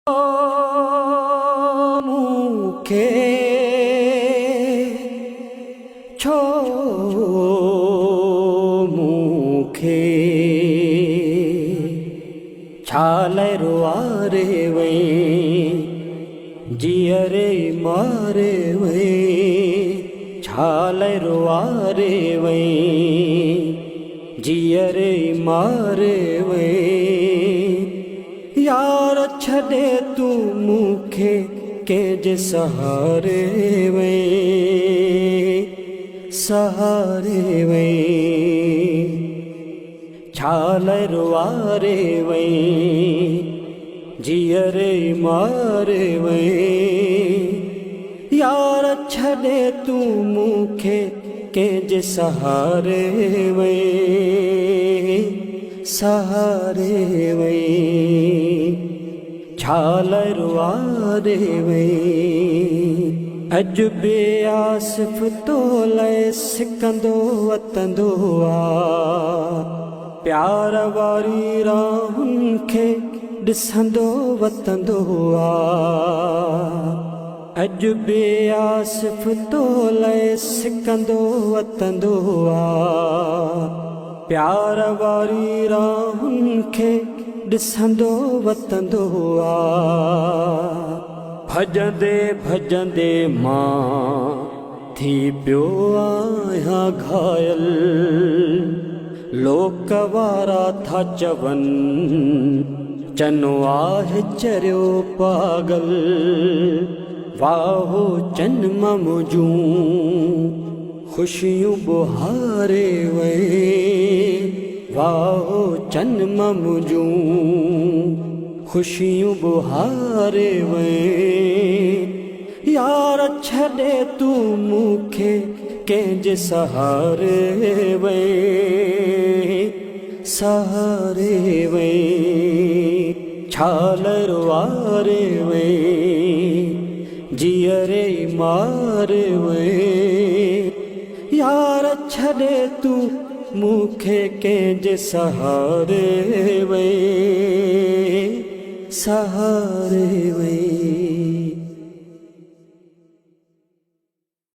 मुखे छो मुखे छाले रुआरे वे जियरे मारे वे छाले रुआरे वे जियरे मारे वे यार छड़े तू मुखे के जे सहारे वे सहारे वे छाले रुआरे वे जियरे मारे वे यार छड़े तू मुखे के जे सहारे वे सहारे वे छाले रुआरे वे अज बे आसिफ तोले सिकंदो वतंदो आ प्यार वारी राहुन खे ॾिसंदो वतंदो आ अज बे आसिफ तोले सिकंदो वतंदो आ प्यार वारी राहुन खे ॾिसंदो वतंदो आ भजंदे भजंदे मां थी पियो आहियां घायल लोक वारा था चवनि चनो आहे चरियो पागल वाहो चन मम जूं खुशियूं बुहारे वे वाहो चन मम जूं खुशियूं बुहारे वे यार छड़े तू मुखे कंहिंजे सहारे वे सहारे वे छाले रुआरे वे जियरे मारे वे यार छड़े तू मुखे कंहिंजे सहारे वे सहारे वे।